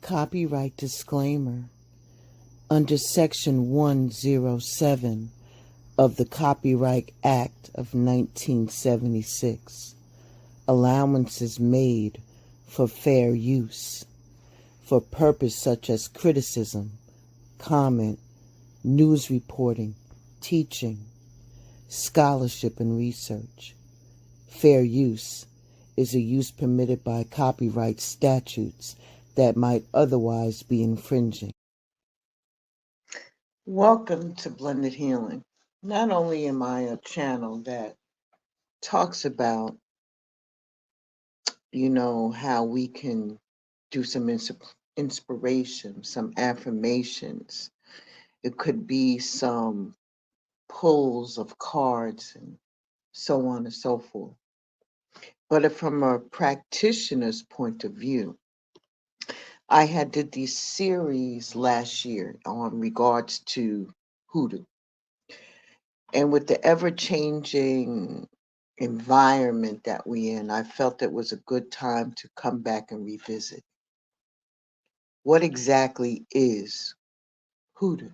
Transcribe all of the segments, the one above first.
Copyright disclaimer. Under Section 107 of the Copyright Act of 1976, allowances made for fair use, for purpose such as criticism, comment, news reporting, teaching, scholarship, and research. Fair use is a use permitted by copyright statutes that might otherwise be infringing. Welcome to Blended Healing. Not only am I a channel that talks about, how we can do some inspiration, some affirmations. It could be some pulls of cards and so on and so forth. But from a practitioner's point of view, I had did these series last year on regards to hoodoo. And with the ever-changing environment that we're in, I felt it was a good time to come back and revisit. What exactly is hoodoo?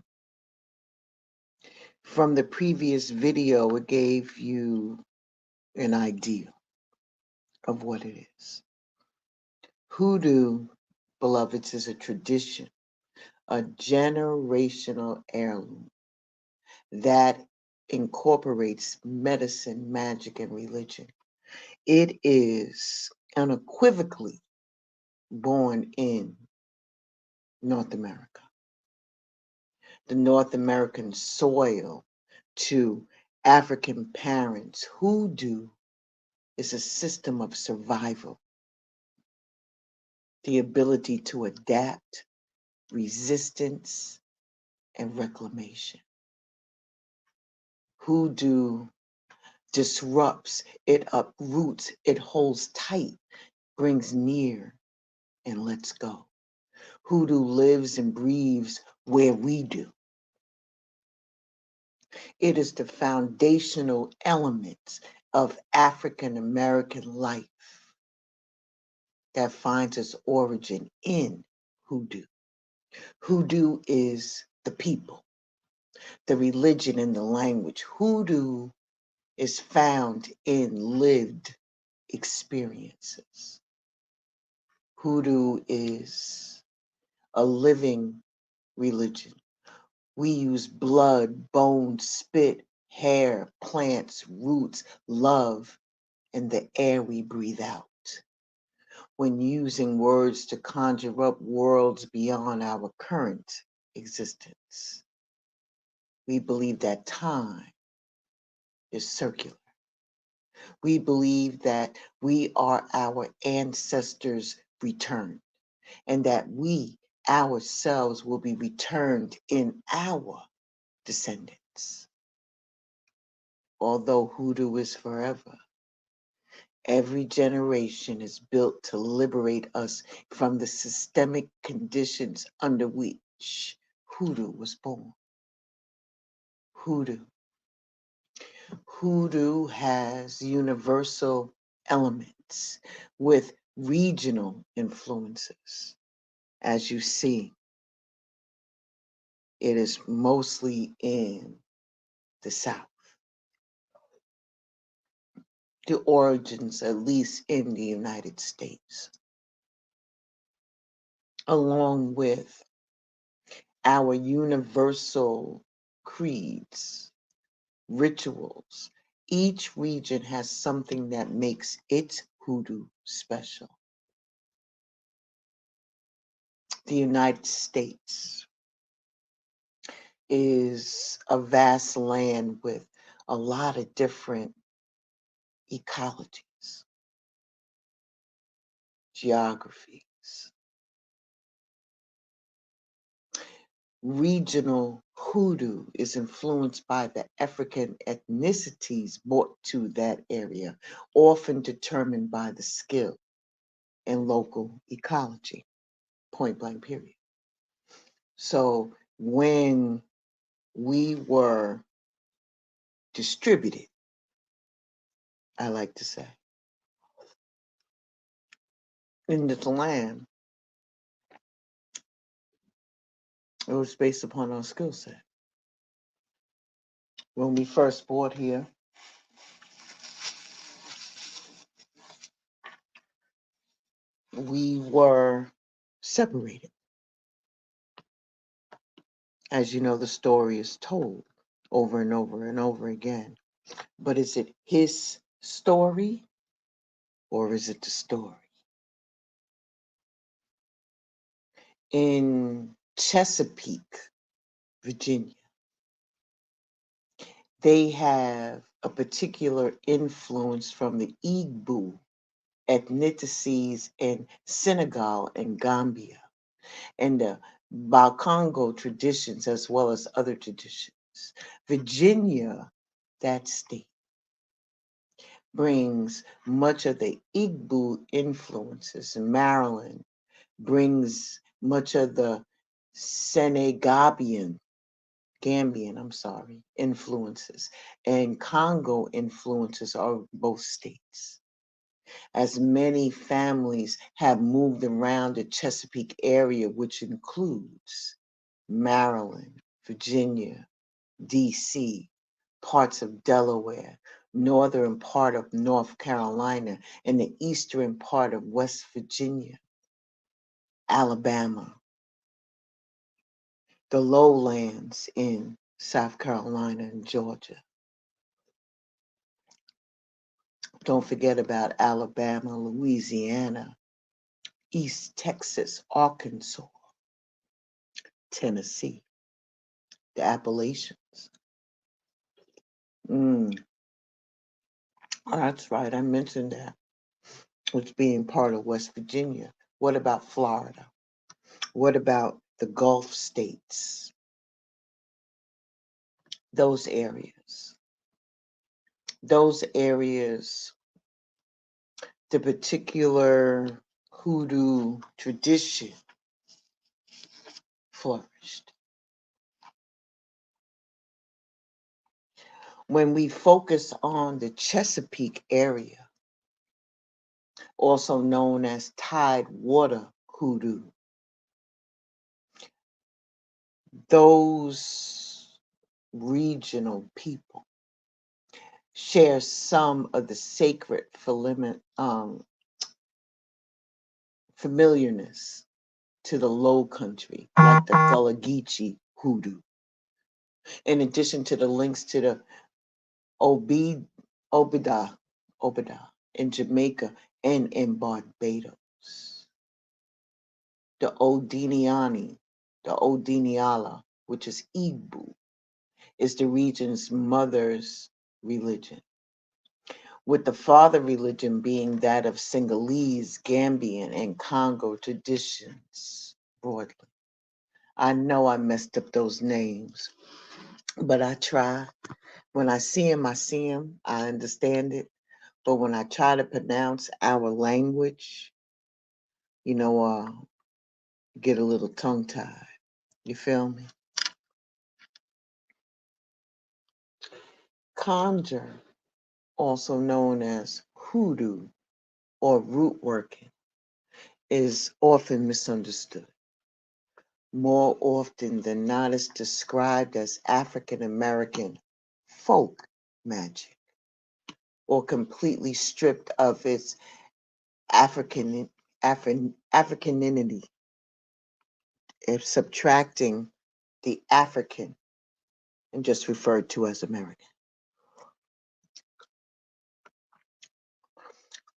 From the previous video, it gave you an idea of what it is. Hoodoo, beloveds, is a tradition, a generational heirloom that incorporates medicine, magic, and religion. It is unequivocally born in North America. The North American soil to African parents. Hoodoo is a system of survival, the ability to adapt, resistance, and reclamation. Hoodoo disrupts, it uproots, it holds tight, brings near, and lets go. Hoodoo lives and breathes where we do. It is the foundational element of African American life that finds its origin in hoodoo. Hoodoo is the people, the religion, and the language. Hoodoo is found in lived experiences. Hoodoo is a living religion. We use blood, bones, spit, hair, plants, roots, love, and the air we breathe out. When using words to conjure up worlds beyond our current existence, we believe that time is circular. We believe that we are our ancestors' return, and that we ourselves will be returned in our descendants. Although hoodoo is forever, every generation is built to liberate us from the systemic conditions under which hoodoo was born. Hoodoo. Hoodoo has universal elements with regional influences. As you see, it is mostly in the South. The origins, at least in the United States, along with our universal creeds, rituals. Each region has something that makes its hoodoo special. The United States is a vast land with a lot of different ecologies, geographies. Regional hoodoo is influenced by the African ethnicities brought to that area, often determined by the skill and local ecology, point blank period. So when we were distributed, I like to say, in this land, It was based upon our skill set. When we first bought here, we were separated. As you know, the story is told over and over and over again. But is it his story or is it the story? In Chesapeake, Virginia, they have a particular influence from the Igbo ethnicities in Senegal and Gambia, and the Bakongo traditions as well as other traditions. Virginia, that state, brings much of the Igbo influences. Maryland brings much of the Gambian influences, and Congo influences are both states. As many families have moved around the Chesapeake area, which includes Maryland, Virginia, DC, parts of Delaware, northern part of North Carolina, and the eastern part of West Virginia, Alabama, the lowlands in South Carolina and Georgia. Don't forget about Alabama, Louisiana, East Texas, Arkansas, Tennessee, the Appalachians. Mm, that's right, I mentioned that. It's being part of West Virginia. What about Florida? What about the Gulf states? Those areas. Those areas, the particular hoodoo tradition flourished. When we focus on the Chesapeake area, also known as Tidewater hoodoo, those regional people share some of the sacred familiarness to the Low Country, like the Gullah Geechee hoodoo. In addition to the links to the Obi, Obida, Obida in Jamaica and in Barbados. The Odiniani, the Odiniala, which is Igbo, is the region's mother's religion, with the father religion being that of Senegalese, Gambian, and Congo traditions broadly. I know I messed up those names, but I try. When I see them, I see them. I understand it. But when I try to pronounce our language, you know, get a little tongue tied. You feel me? Conjure, also known as hoodoo or root working, is often misunderstood. More often than not, it's described as African American folk magic or completely stripped of its Africanity, if subtracting the African and just referred to as American.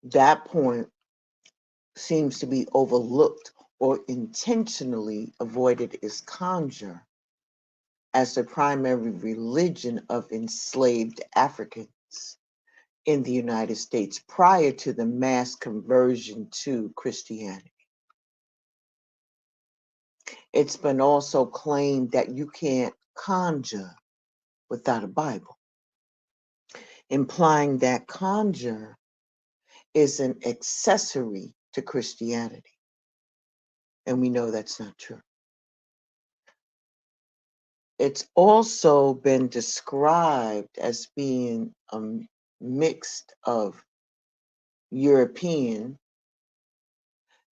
That point seems to be overlooked or intentionally avoided is conjure as the primary religion of enslaved Africans in the United States prior to the mass conversion to Christianity. It's been also claimed that you can't conjure without a Bible, implying that conjure is an accessory to Christianity. And we know that's not true. It's also been described as being a mix of European,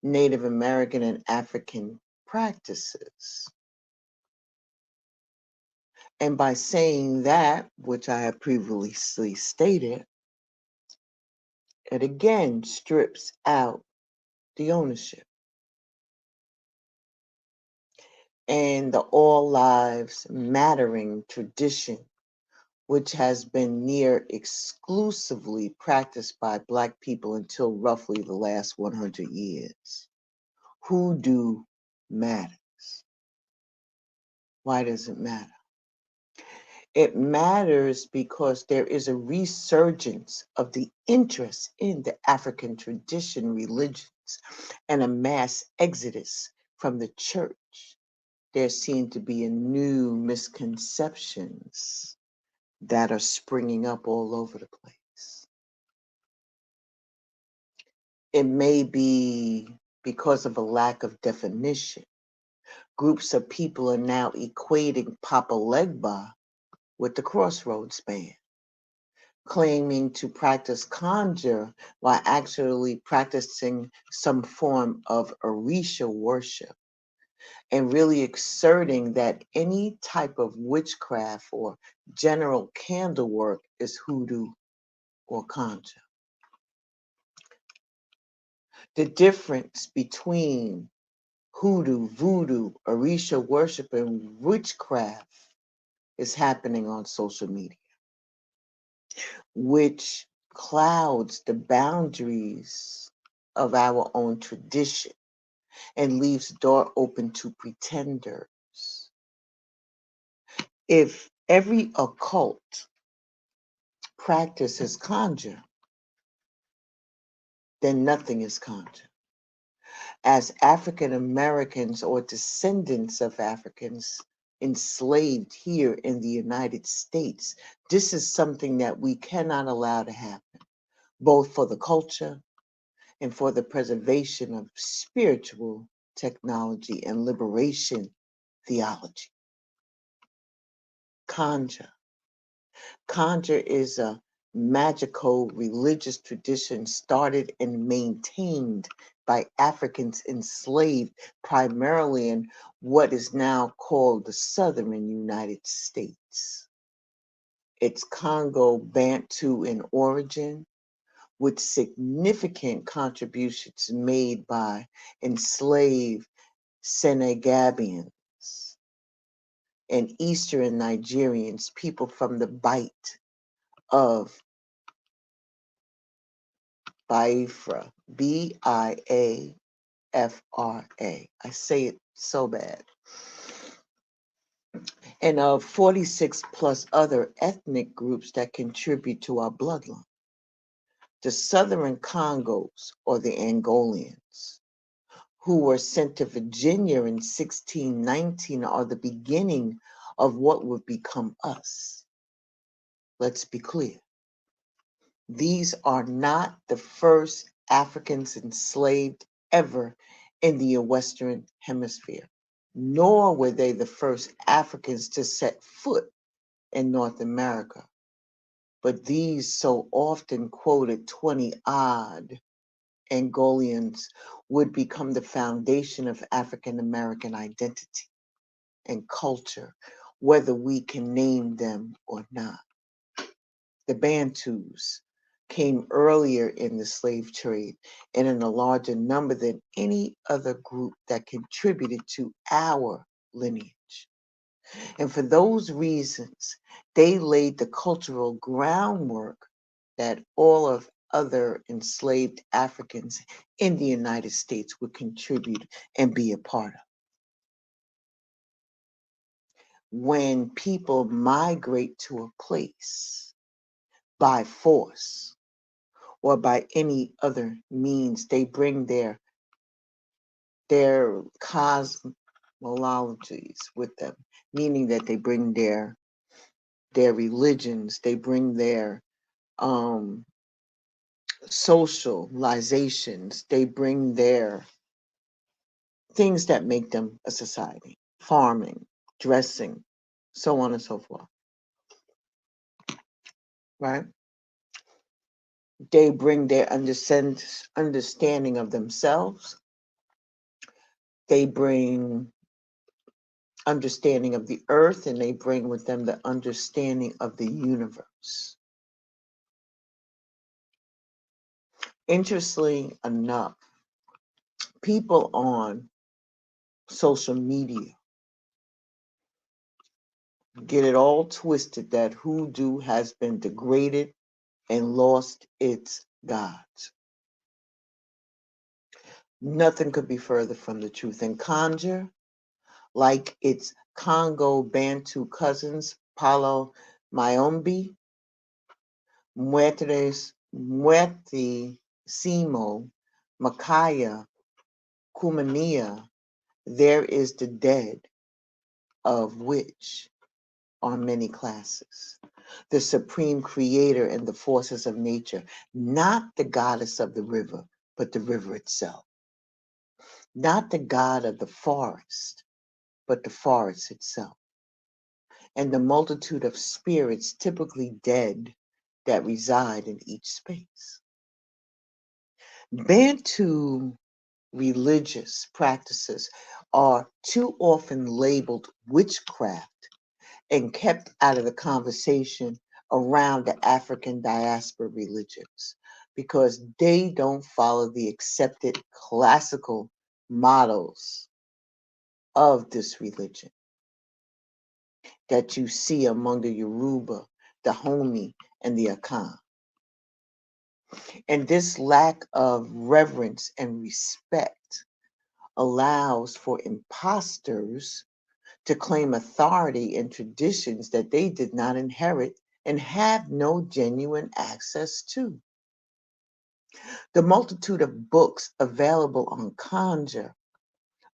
Native American, and African practices. And by saying that, which I have previously stated, it again strips out the ownership and the all lives mattering tradition, which has been near exclusively practiced by Black people until roughly the last 100 years. Hoodoo matters. Why does it matter? It matters because there is a resurgence of the interest in the African tradition religions and a mass exodus from the church. There seem to be a new misconceptions that are springing up all over the place. It may be because of a lack of definition. Groups of people are now equating Papa Legba with the Crossroads Band, claiming to practice conjure while actually practicing some form of Orisha worship, and really exerting that any type of witchcraft or general candle work is hoodoo or conjure. The difference between hoodoo, voodoo, Orisha worship, and witchcraft is happening on social media, which clouds the boundaries of our own tradition and leaves the door open to pretenders. If every occult practice is conjure, then nothing is conjure. As African Americans or descendants of Africans enslaved here in the United States, this is something that we cannot allow to happen, both for the culture and for the preservation of spiritual technology and liberation theology. Conjure. Conjure is a magical religious tradition started and maintained by Africans enslaved primarily in what is now called the southern United States. It's Congo Bantu in origin, with significant contributions made by enslaved Senegambia and Eastern Nigerians, people from the Bight of Biafra, Biafra. I say it so bad. And of 46 plus other ethnic groups that contribute to our bloodline. The Southern Congos, or the Angolians, who were sent to Virginia in 1619, are the beginning of what would become us. Let's be clear. These are not the first Africans enslaved ever in the Western Hemisphere, nor were they the first Africans to set foot in North America. But these so often quoted 20 odd Angolians would become the foundation of African American identity and culture, whether we can name them or not. The Bantus came earlier in the slave trade and in a larger number than any other group that contributed to our lineage. And for those reasons, they laid the cultural groundwork that all of other enslaved Africans in the United States would contribute and be a part of. When people migrate to a place by force or by any other means, they bring their cosmologies with them, meaning that they bring their religions, they bring their socializations, they bring their things that make them a society, farming, dressing, so on and so forth, right? They bring their understanding of themselves. They bring understanding of the earth, and they bring with them the understanding of the universe. Interestingly enough, people on social media get it all twisted that hoodoo has been degraded and lost its gods. Nothing could be further from the truth. And conjure, like its Congo Bantu cousins, Palo Mayombe, Muertes, Muerti, Simo, Makaya, Kumania, there is the dead, of which are many classes. The supreme creator and the forces of nature, not the goddess of the river, but the river itself. Not the god of the forest, but the forest itself. And the multitude of spirits typically dead that reside in each space. Bantu religious practices are too often labeled witchcraft and kept out of the conversation around the African diaspora religions because they don't follow the accepted classical models of this religion that you see among the Yoruba, the Homi, and the Akan. And this lack of reverence and respect allows for imposters to claim authority in traditions that they did not inherit and have no genuine access to. The multitude of books available on conjure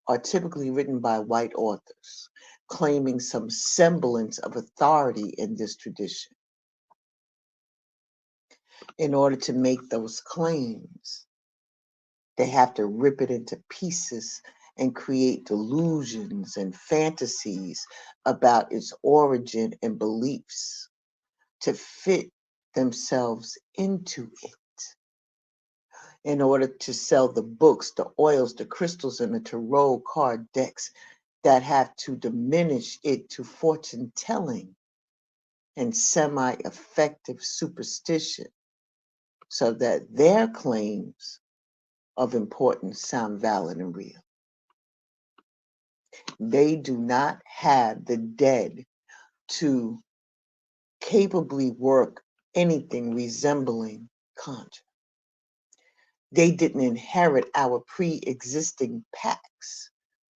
are typically written by white authors, claiming some semblance of authority in this tradition. In order to make those claims, they have to rip it into pieces and create delusions and fantasies about its origin and beliefs to fit themselves into it in order to sell the books, the oils, the crystals, and the tarot card decks that have to diminish it to fortune telling and semi effective superstition so that their claims of importance sound valid and real. They do not have the dead to capably work anything resembling conjure. They didn't inherit our pre existing pacts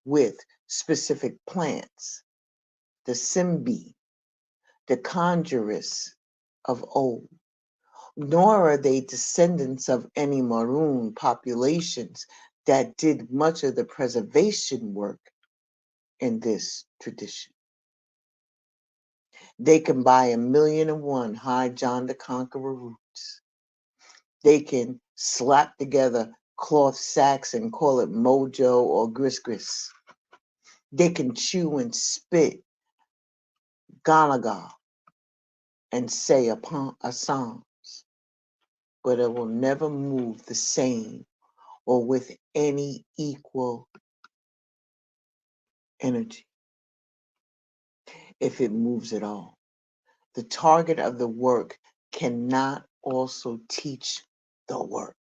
with specific plants, the Simbi, the conjurers of old, nor are they descendants of any Maroon populations that did much of the preservation work in this tradition. They can buy 1,000,001 high John the Conqueror roots. They can slap together cloth sacks and call it mojo or gris gris. They can chew and spit galaga and say a psalms, but it will never move the same or with any equal energy if it moves at all. The target of the work cannot also teach the work.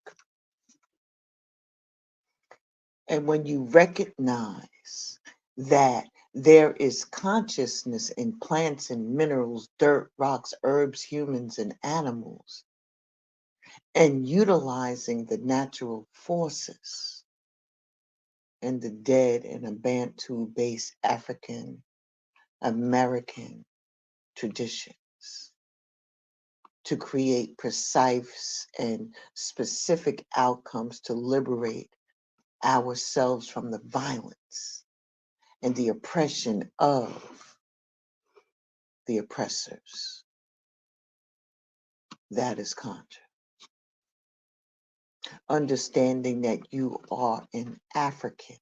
And when you recognize that there is consciousness in plants and minerals, dirt, rocks, herbs, humans, and animals, and utilizing the natural forces and the dead in a Bantu based African American traditions to create precise and specific outcomes to liberate ourselves from the violence and the oppression of the oppressors. That is conjure. Understanding that you are an African,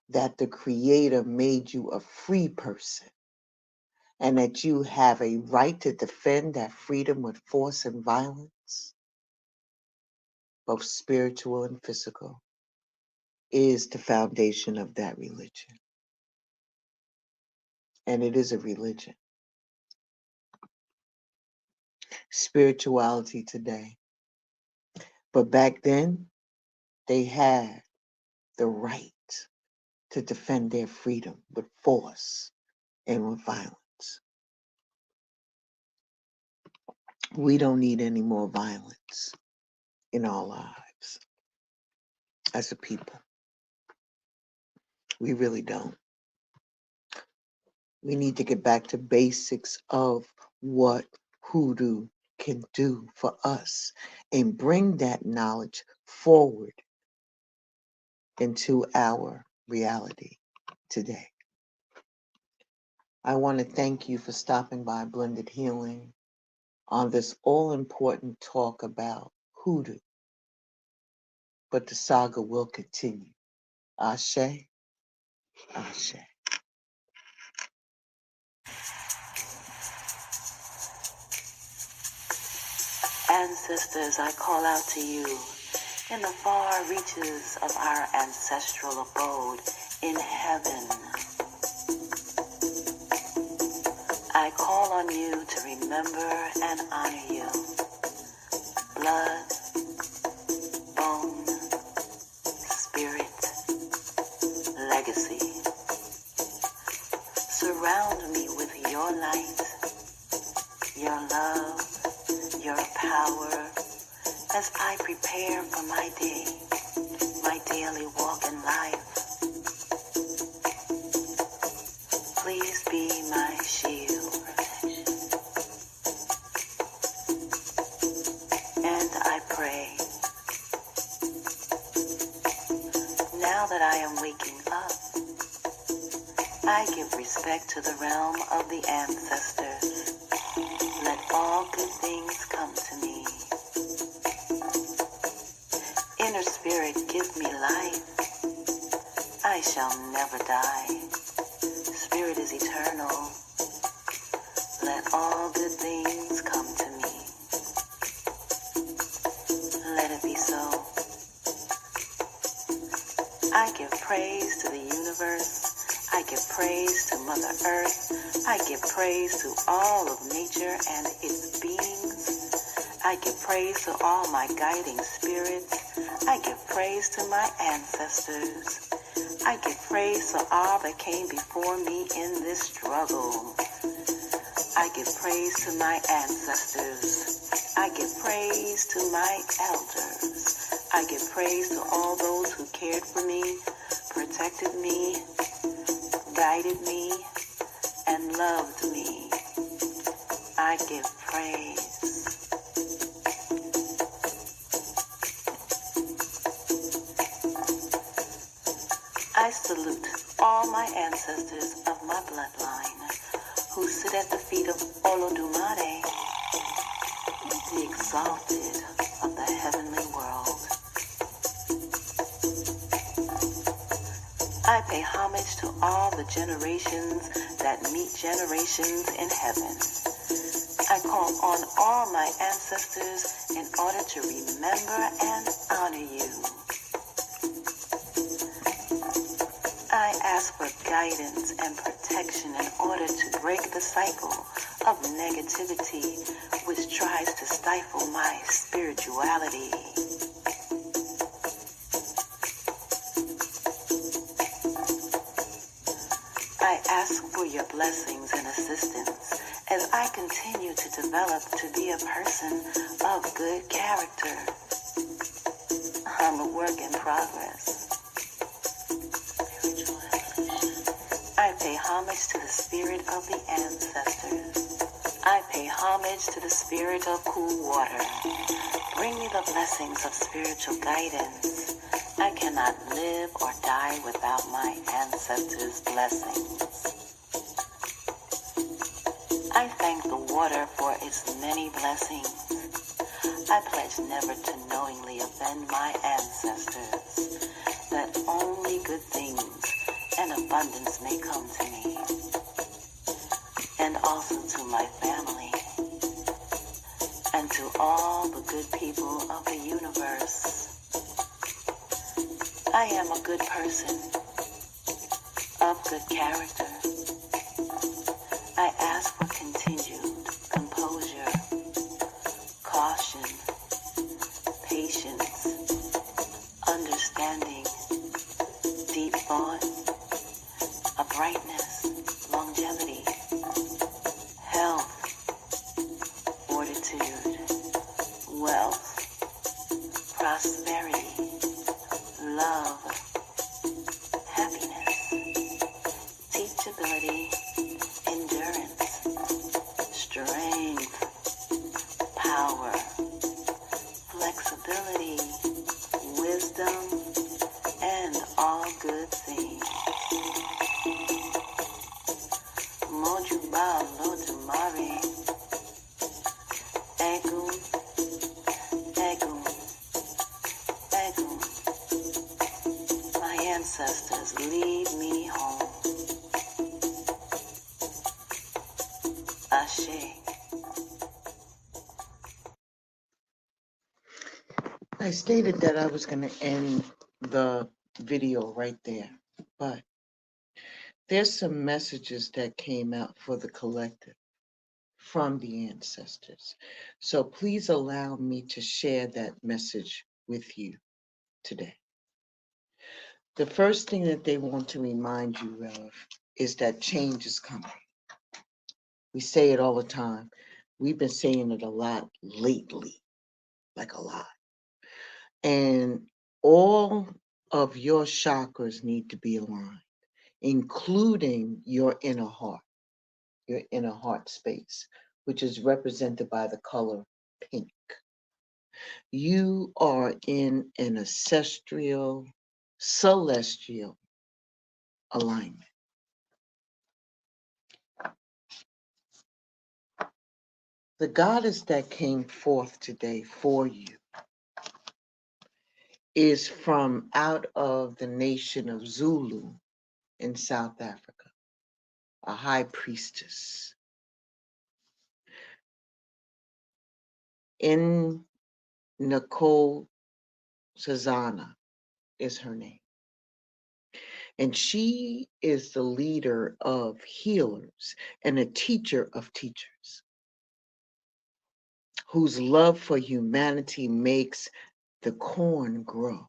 that the Creator made you a free person, and that you have a right to defend that freedom with force and violence, both spiritual and physical, is the foundation of that religion. and it is a religion. Spirituality today. But back then, they had the right to defend their freedom with force and with violence. We don't need any more violence in our lives as a people. We really don't. We need to get back to basics of what hoodoo can do for us and bring that knowledge forward into our reality today. I want to thank you for stopping by Blended Healing on this all-important talk about hoodoo. But the saga will continue. Ashe, Ashe. Ancestors, I call out to you in the far reaches of our ancestral abode in heaven. I call on you to remember and honor you. Blood, bone, spirit, legacy. Surround me with your light, your love, your power, as I prepare for my day, my daily walk in life. Please be my shield. And I pray, now that I am waking up, I give respect to the realm of the ancestors. Let all good things come to me. Inner spirit, give me life. I shall never die. Spirit is eternal. Let all good things come to me. Let it be so. I give praise to the universe. I give praise to Mother Earth. I give praise to all of nature and its beings. I give praise to all my guiding spirits. I give praise to my ancestors. I give praise to all that came before me in this struggle. I give praise to my ancestors. I give praise to my elders. I give praise to all those who cared for me, protected me, guided me, and loved me. I give praise. I salute all my ancestors of my bloodline who sit at the feet of Olodumare, the exalted of the heavenly world. I pay homage to all the generations that meet generations in heaven. I call on all my ancestors in order to remember and honor you. I ask for guidance and protection in order to break the cycle of negativity which tries to stifle my spirituality. I ask for your blessings and assistance as I continue to develop to be a person of good character. I'm a work in progress. I pay homage to the spirit of the ancestors. I pay homage to the spirit of cool water. Bring me the blessings of spiritual guidance. I cannot live or die without my ancestors' blessings. I thank the water for its many blessings. I pledge never to knowingly offend my ancestors, that only good things and abundance may come to me, and also to my family, and to all the good people of the universe. I am a good person, of good character. I ask for continued composure, caution, patience, understanding, deep thought, uprightness, longevity, health, fortitude, wealth, prosperity, love, happiness, teachability, endurance, strength, power, flexibility, wisdom, and all good things. Mojuba Lodumare, Egum, Egum, Egum. My ancestors lead me home. Ashe. I stated that I was going to end the video right there, but there's some messages that came out for the collective from the ancestors. So please allow me to share that message with you today. The first thing that they want to remind you of is that change is coming. We say it all the time. We've been saying it a lot lately, like a lot. And all of your chakras need to be aligned, including your inner heart space, which is represented by the color pink. You are in an ancestral, celestial alignment. The goddess that came forth today for you is from out of the nation of Zulu in South Africa, a high priestess. In Nicole Sazana is her name. And she is the leader of healers and a teacher of teachers, whose love for humanity makes the corn grow.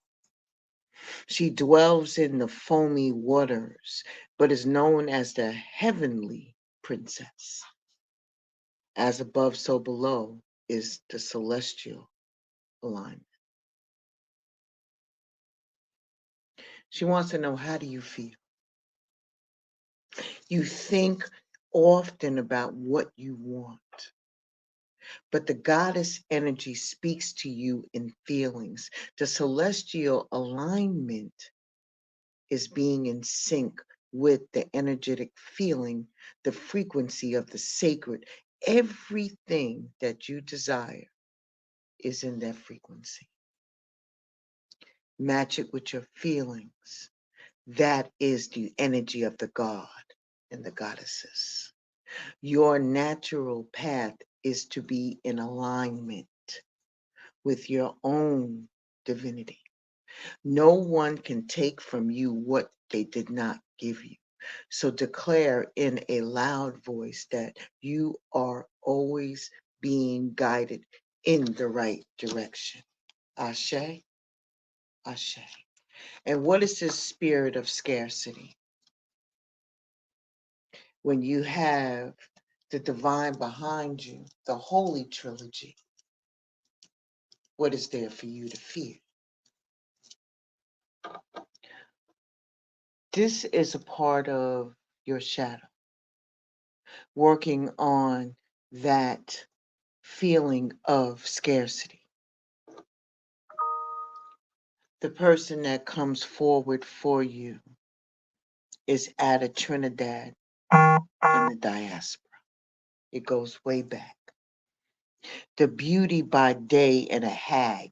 She dwells in the foamy waters, but is known as the heavenly princess. As above, so below is the celestial alignment. She wants to know, how do you feel? You think often about what you want, but the goddess energy speaks to you in feelings. The celestial alignment is being in sync with the energetic feeling, the frequency of the sacred. Everything that you desire is in that frequency. Match it with your feelings. That is the energy of the God and the goddesses. Your natural path is to be in alignment with your own divinity. No one can take from you what they did not give you. So declare in a loud voice that you are always being guided in the right direction. Ashe, Ashe. And what is this spirit of scarcity? When you have the divine behind you, the holy trilogy, what is there for you to fear? This is a part of your shadow, working on that feeling of scarcity. The person that comes forward for you is Ada Trinidad in the diaspora. It goes way back. The beauty by day and a hag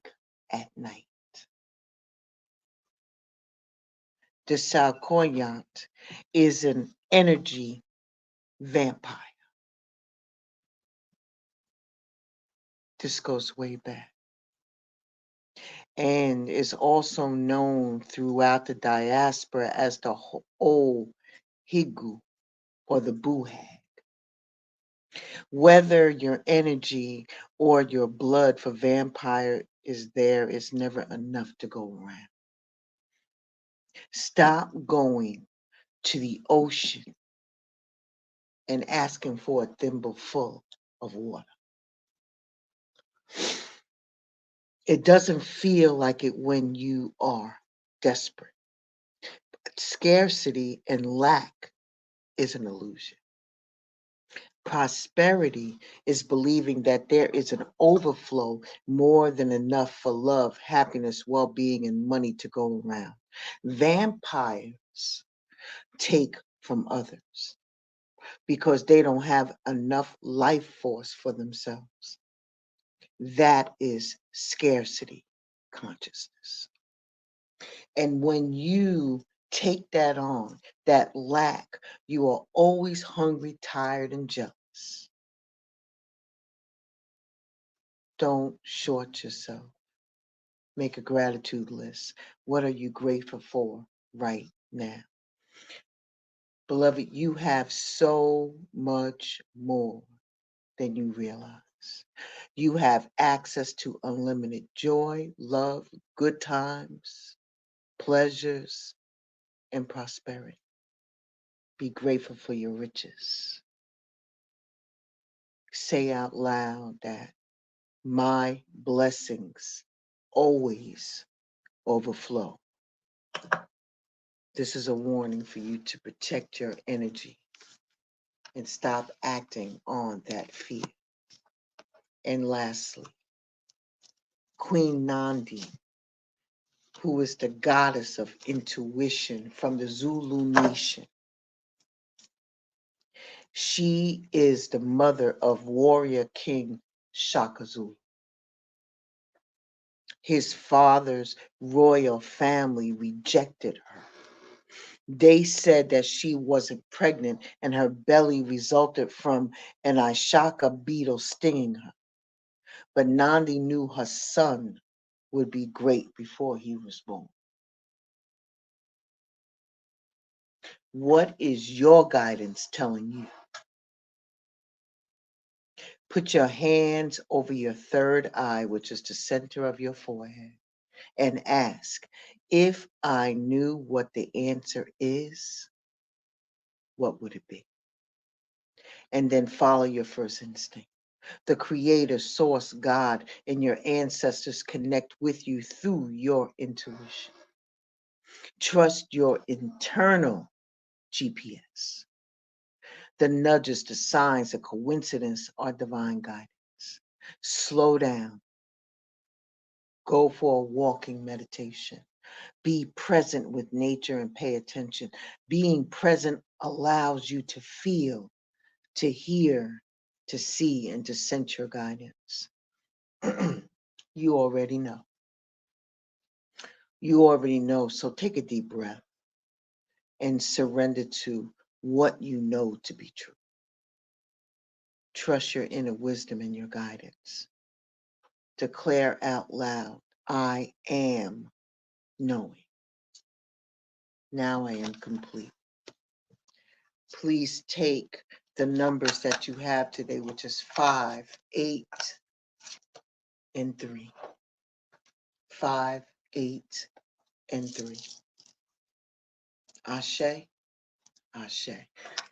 at night. The Salkoyant is an energy vampire. This goes way back. And is also known throughout the diaspora as the old Higu or the Boo Hag. Whether your energy or your blood for vampire is there is never enough to go around. Stop going to the ocean and asking for a thimble full of water. It doesn't feel like it when you are desperate. Scarcity and lack is an illusion. Prosperity is believing that there is an overflow more than enough for love, happiness, well being, and money to go around. Vampires take from others because they don't have enough life force for themselves. That is scarcity consciousness. And when you take that on, that lack, you are always hungry, tired, and jealous. Don't short yourself. Make a gratitude list. What are you grateful for right now? Beloved, you have so much more than you realize. You have access to unlimited joy, love, good times, pleasures, and prosperity. Be grateful for your riches. Say out loud that my blessings always overflow. This is a warning for you to protect your energy and stop acting on that fear. And lastly, Queen Nandi, who is the goddess of intuition from the Zulu nation. She is the mother of warrior King Shaka Zulu. His father's royal family rejected her. They said that she wasn't pregnant and her belly resulted from an Ishaka beetle stinging her. But Nandi knew her son would be great before he was born. What is your guidance telling you? Put your hands over your third eye, which is the center of your forehead, and ask, if I knew what the answer is, what would it be? And then follow your first instinct. The creator, source, God, and your ancestors connect with you through your intuition. Trust your internal GPS. The nudges, the signs, the coincidence are divine guidance. Slow down. Go for a walking meditation. Be present with nature and pay attention. Being present allows you to feel, to hear, to see, and to sense your guidance. You already know. You already know. So take a deep breath and surrender to what you know to be true. Trust your inner wisdom and your guidance. Declare out loud, I am knowing. Now I am complete. Please take the numbers that you have today, which is 5, 8, and 3. 5, 8, and 3. Ashe, Ashe.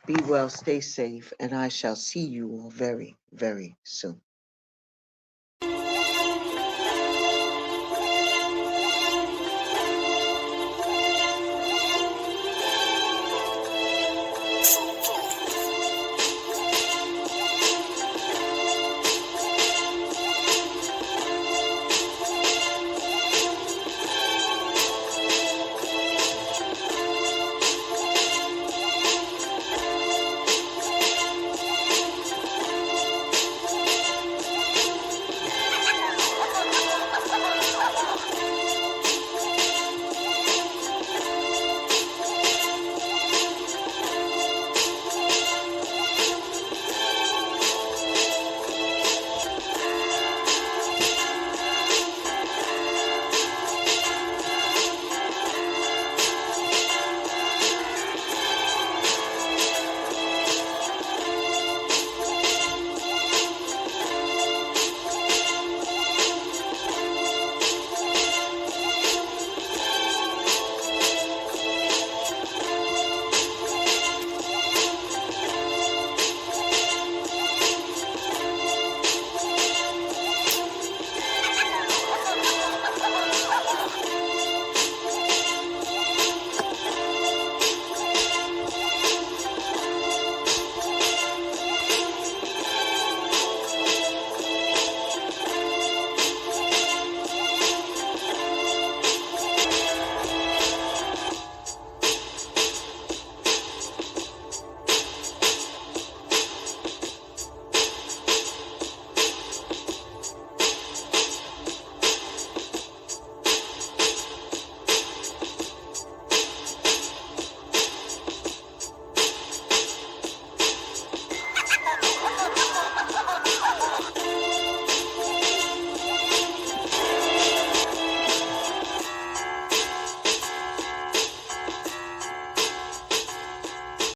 Be well, stay safe, and I shall see you all very, very soon.